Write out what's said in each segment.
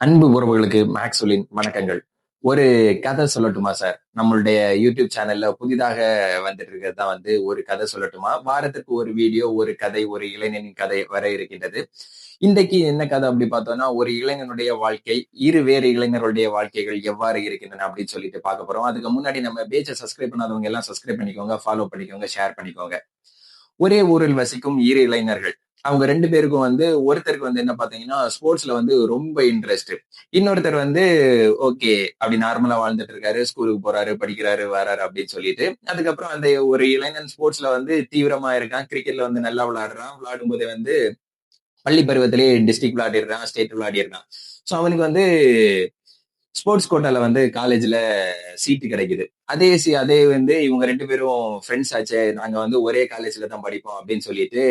அன்பு உறவுகளுக்கு மேக்ஸ்வெலின் வணக்கங்கள். ஒரு கதை சொல்லட்டுமா சார்? நம்மளுடைய யூடியூப் சேனல்ல புதிதாக வந்துட்டு இருக்கிறது தான் ஒரு கதை சொல்லட்டுமா? வாரத்துக்கு ஒரு வீடியோ, ஒரு கதை, ஒரு இளைஞனின் கதை வர இருக்கின்றது. இன்றைக்கு என்ன கதை அப்படி பார்த்தோம்னா, ஒரு இளைஞனுடைய வாழ்க்கை, வேறு இளைஞர்களுடைய வாழ்க்கைகள் எவ்வாறு இருக்கின்றன அப்படின்னு சொல்லிட்டு பார்க்க போறோம். அதுக்கு முன்னாடி நம்ம பேஜ சப்ஸ்கிரைப் பண்ணாதவங்க எல்லாம் சப்ஸ்கிரைப் பண்ணிக்கோங்க, ஃபாலோ பண்ணிக்கோங்க, ஷேர் பண்ணிக்கோங்க. ஒரே ஊரில் வசிக்கும் இரு இளைஞர்கள். அவங்க 2 பேருக்கும் ஒருத்தருக்கு என்ன பார்த்தீங்கன்னா, ஸ்போர்ட்ஸ்ல ரொம்ப இன்ட்ரெஸ்ட். இன்னொருத்தர் ஓகே அப்படி நார்மலா வாழ்ந்துட்டு இருக்காரு. ஸ்கூலுக்கு போறாரு, படிக்கிறாரு, வராரு அப்படின்னு சொல்லிட்டு. அதுக்கப்புறம் அந்த ஒரு இளைஞன் ஸ்போர்ட்ஸ்ல தீவிரமா இருக்கான். கிரிக்கெட்ல நல்லா விளையாடுறான். விளையாடும்போதே பள்ளி பருவத்திலேயே டிஸ்ட்ரிக்ட் விளையாடிடுறான், ஸ்டேட் விளையாடிடுறான். ஸோ அவனுக்கு ஸ்போர்ட்ஸ் கோட்டால காலேஜ்ல சீட்டு கிடைக்குது. அதே இவங்க 2 பேரும் ஃப்ரெண்ட்ஸ் ஆச்சே. நாங்க ஒரே காலேஜ்ல தான் படிப்போம் அப்படின்னு சொல்லிட்டு,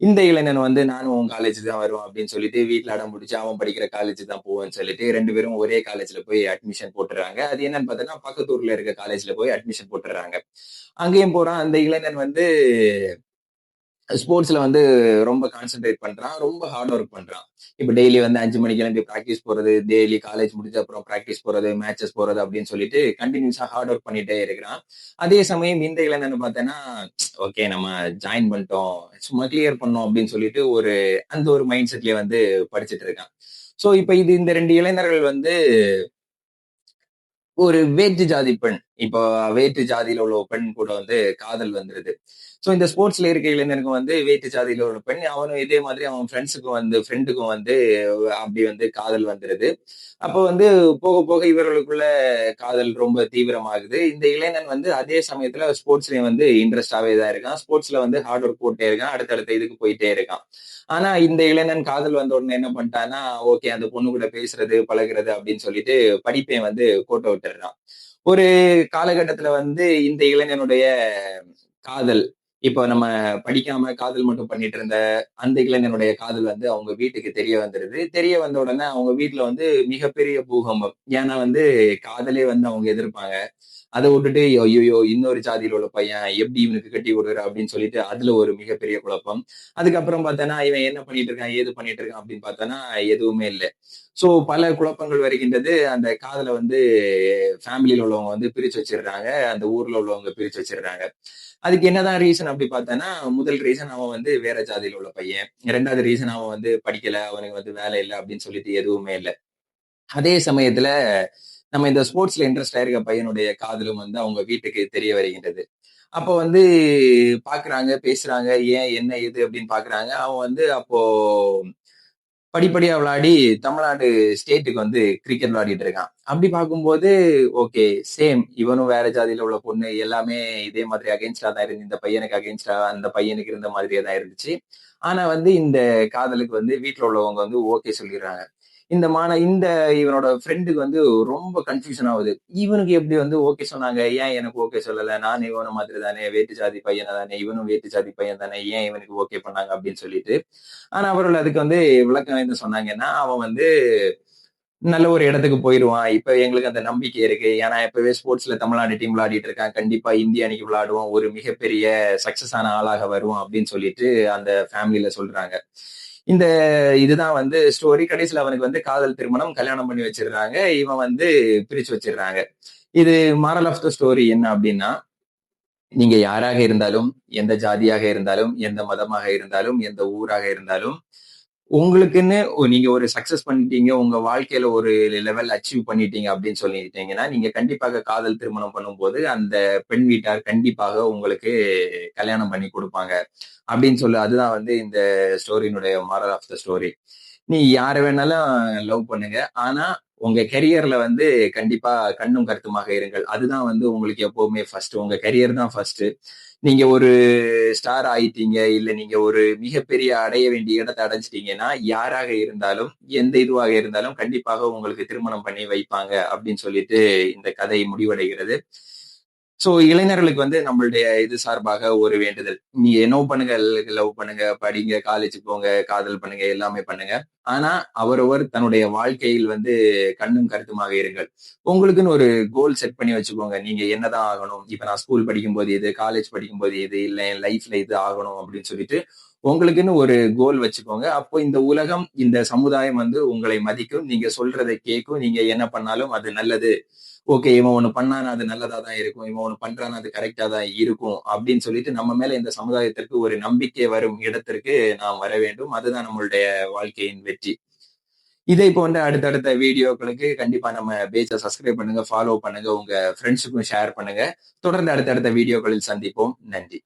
இந்த இளைஞன் நானும் உன் காலேஜ் தான் வருவேன் அப்படின்னு சொல்லிட்டு வீட்ல அடம் பிடிச்சு அவன் படிக்கிற காலேஜ் தான் போவேன்னு சொல்லிட்டு 2 பேரும் ஒரே காலேஜ்ல போய் அட்மிஷன் போட்டுறாங்க. அது என்னன்னு பார்த்தீங்கன்னா, பக்கத்து ஊர்ல இருக்க காலேஜ்ல போய் அட்மிஷன் போட்டுறாங்க. அங்கேயும் போறான். அந்த இளைஞன் ஸ்போர்ட்ஸ்ல ரொம்ப கான்சென்ட்ரேட் பண்றான். ரொம்ப ஹார்ட் ஒர்க் பண்றான். இப்ப டெய்லி 5 மணிக்கு எழும்பி பிராக்டிஸ் போறது, டெய்லி காலேஜ் முடிஞ்ச அப்புறம் பிராக்டிஸ் போறது, மேட்சஸ் போறது அப்படின்னு சொல்லிட்டு கண்டினியூஸா ஹார்ட் ஒர்க் பண்ணிட்டே இருக்கிறான். அதே சமயம் இந்த இளைஞன் பார்த்தேன்னா, ஓகே நம்ம ஜாயின் பண்ணிட்டோம். சும்மா கிளியர் பண்ணோம் அப்படின்னு சொல்லிட்டு அந்த ஒரு மைண்ட் செட்லயே படிச்சுட்டு இருக்கான். சோ இப்ப இந்த 2 இளைஞர்கள் ஒரு வேற்று ஜாதி பெண். இப்போ வேற்று ஜாதியில உள்ள ஒரு பெண் கூட காதல் வந்துருது. சோ இந்த ஸ்போர்ட்ஸ்ல இருக்க இளைஞனுக்கு வேற்று ஜாதியில உள்ள பெண். அவனும் இதே மாதிரி அவன் ஃப்ரெண்ட்ஸுக்கும் ஃப்ரெண்டுக்கும் அப்படி காதல் வந்துருது. அப்போ போக போக இவர்களுக்குள்ள காதல் ரொம்ப தீவிரமாகுது. இந்த இளைஞன் அதே சமயத்துல ஸ்போர்ட்ஸ்லயும் இன்ட்ரெஸ்டாவே தான் இருக்கான். ஸ்போர்ட்ஸ்ல ஹார்ட் ஒர்க் போட்டே இருக்கான். அடுத்தடுத்த இதுக்கு போயிட்டே இருக்கான். ஆனா இந்த இளைஞன் காதல் வந்த உடனே என்ன பண்ணிட்டான்னா, ஓகே அந்த பொண்ணு கூட பேசுறது, பழகுறது அப்படின்னு சொல்லிட்டு படிப்பையும் கோட்ட விட்டுறான். ஒரு காலகட்டத்துல இந்த இளைஞனுடைய காதல், இப்போ நம்ம படிக்காம காதல் மட்டும் பண்ணிட்டு இருந்த அந்த இளைஞனுடைய காதல் அவங்க வீட்டுக்கு தெரிய வந்துருது. தெரிய வந்த உடனே அவங்க வீட்ல மிகப்பெரிய பூகம்பம். ஏன்னா காதலே அவங்க எதிர்ப்பாங்க. அத விட்டுட்டு ஐய்யயோ! இன்னொரு ஜாதியில உள்ள பையன் எப்படி இவனுக்கு கட்டி குடுக்குற அப்படின்னு சொல்லிட்டு அதுல ஒரு மிகப்பெரிய குழப்பம். அதுக்கப்புறம் பார்த்தேன்னா, இவன் என்ன பண்ணிட்டு இருக்கான்? ஏது பண்ணிட்டு இருக்கான்? அப்படின்னு பார்த்தோன்னா, எதுவுமே இல்ல. சோ பல குழப்பங்கள் வருகின்றது. அந்த காதல ஃபேமிலில உள்ளவங்க பிரிச்சு வச்சிடுறாங்க. அந்த ஊர்ல உள்ளவங்க பிரிச்சு வச்சிடுறாங்க. அதுக்கு என்னதான் ரீசன் அப்படி பார்த்தேன்னா, முதல் ரீசன் அவன் வேற ஜாதியில உள்ள பையன். 2வது ரீசன் அவன் படிக்கல. அவனுக்கு வேலை இல்ல அப்படின்னு சொல்லிட்டு எதுவுமே இல்ல. அதே சமயத்துல நம்ம இந்த ஸ்போர்ட்ஸ்ல இன்ட்ரெஸ்ட் ஆயிருக்க பையனுடைய காதலும் அவங்க வீட்டுக்கு தெரிய வருகின்றது. அப்ப பாக்குறாங்க, பேசுறாங்க. ஏன், என்ன, ஏது அப்படின்னு பாக்குறாங்க. அவன் அப்போ படிப்படியா விளையாடி தமிழ்நாடு ஸ்டேட்டுக்கு கிரிக்கெட் விளையாடிட்டு இருக்கான். அப்படி பார்க்கும்போது ஓகே சேம் இவனும் வேற ஜாதியில உள்ள பொண்ணு எல்லாமே இதே மாதிரி அகைன்ஸ்டா தான் இருந்து இந்த பையனுக்கு அகைன்ஸ்டா அந்த பையனுக்கு இருந்த மாதிரியே தான் இருந்துச்சு. ஆனா இந்த காதலுக்கு வீட்ல உள்ளவங்க ஓகே சொல்லிடுறாங்க. இந்த இவனோட ஃப்ரெண்டுக்கு ரொம்ப கன்ஃப்யூஷன் ஆகுது. இவனுக்கு எப்படி ஓகே சொன்னாங்க? ஏன் எனக்கு ஓகே சொல்லல? நானும் இவன மாதிரி தானே, வேற்று ஜாதி பையன தானே, இவனும் வேற்று ஜாதி பையன் தானே, ஏன் இவனுக்கு ஓகே பண்ணாங்க அப்படின்னு சொல்லிட்டு. ஆனா அவர்கள் அதுக்கு விளக்கம் என்ன சொன்னாங்கன்னா, அவன் நல்ல ஒரு இடத்துக்கு போயிருவான். இப்ப எங்களுக்கு அந்த நம்பிக்கை இருக்கு. ஏன்னா இப்பவே ஸ்போர்ட்ஸ்ல தமிழ்நாடு டீம் விளையாடிட்டு இருக்கான். கண்டிப்பா இந்திய அணிக்கு விளையாடுவான். ஒரு மிகப்பெரிய சக்சஸ் ஆன ஆளாக வருவான் அப்படின்னு சொல்லிட்டு அந்த ஃபேமிலில சொல்றாங்க. இந்த இதுதான் ஸ்டோரி. கடைசியில அவனுக்கு காதல் திருமணம், கல்யாணம் பண்ணி வச்சிடுறாங்க. இவன் பிரிச்சு வச்சிடுறாங்க. இது மாரல் ஆஃப் த ஸ்டோரி என்ன அப்படின்னா, நீங்க யாராக இருந்தாலும், எந்த ஜாதியாக இருந்தாலும், எந்த மதமாக இருந்தாலும், எந்த ஊராக இருந்தாலும், உங்களுக்குன்னு நீங்க ஒரு சக்சஸ் பண்ணிட்டீங்க. உங்க வாழ்க்கையில ஒரு லெவல் அச்சீவ் பண்ணிட்டீங்க அப்படின்னு சொல்லிட்டீங்கன்னா, நீங்க கண்டிப்பாக காதல் திருமணம் பண்ணும்போது, அந்த பெண் வீட்டார் கண்டிப்பாக உங்களுக்கு கல்யாணம் பண்ணி குடுப்பாங்க. அப்படின்னு அதுதான் இந்த ஸ்டோரியினுடைய மாரல் ஆஃப் த ஸ்டோரி. நீ யார வேணாலும் லவ் பண்ணுங்க. ஆனா, உங்க கரியர்ல கண்டிப்பா கண்ணும் கருத்துமாக இருங்கள். அதுதான் உங்களுக்கு எப்பவுமே ஃபர்ஸ்ட். உங்க கரியர் தான் ஃபர்ஸ்ட். நீங்க ஒரு ஸ்டார் ஆயிட்டீங்க, இல்ல நீங்க ஒரு மிகப்பெரிய அடைய வேண்டிய இடத்த அடைஞ்சிட்டீங்கன்னா, யாராக இருந்தாலும், எந்த இதுவாக இருந்தாலும் கண்டிப்பாக உங்களுக்கு திருமணம் பண்ணி வைப்பாங்க அப்படின்னு சொல்லிட்டு இந்த கதை முடிவடைகிறது. சோ இளைஞர்களுக்கு நம்மளுடைய இது சார்பாக ஒரு வேண்டுதல். நீங்க லவ் பண்ணுங்க, லவ் பண்ணுங்க, படிங்க, காலேஜ் போங்க, காதல் பண்ணுங்க, எல்லாமே பண்ணுங்க. ஆனா அவரவர் தன்னுடைய வாழ்க்கையில் கண்ணும் கருத்துமாக இருங்கள். உங்களுக்குன்னு ஒரு கோல் செட் பண்ணி வச்சுக்கோங்க. நீங்க என்னதான் ஆகணும்? இப்ப நான் ஸ்கூல் படிக்கும்போது இது, காலேஜ் படிக்கும்போது இது, இல்ல என் லைஃப்ல இது ஆகணும் அப்படின்னு சொல்லிட்டு உங்களுக்குன்னு ஒரு கோல் வச்சுக்கோங்க. அப்போ இந்த உலகம், இந்த சமுதாயம் வந்து உங்களை மதிக்கும். நீங்க சொல்றத கேட்கும். நீங்க என்ன பண்ணாலும் அது நல்லது. ஓகே, இவன் ஒண்ணு பண்ணானா அது நல்லதா தான் இருக்கும். இவன் ஒண்ணு பண்றான்னா அது கரெக்ட்டா தான் இருக்கும். அப்படின்னு சொல்லிட்டு நம்ம மேல இந்த சமுதாயத்திற்கு ஒரு நம்பிக்கை வரும் இடத்திற்கு நாம் வர வேண்டும். அதுதான் நம்மளுடைய வாழ்க்கையின் வெற்றி. இதை போன்ற அடுத்தடுத்த வீடியோக்களுக்கு கண்டிப்பா நம்ம பேஜ சப்ஸ்கிரைப் பண்ணுங்க, ஃபாலோ பண்ணுங்க. உங்க ஃப்ரெண்ட்ஸுக்கும் ஷேர் பண்ணுங்க. தொடர்ந்து அடுத்தடுத்த வீடியோக்களில் சந்திப்போம். நன்றி.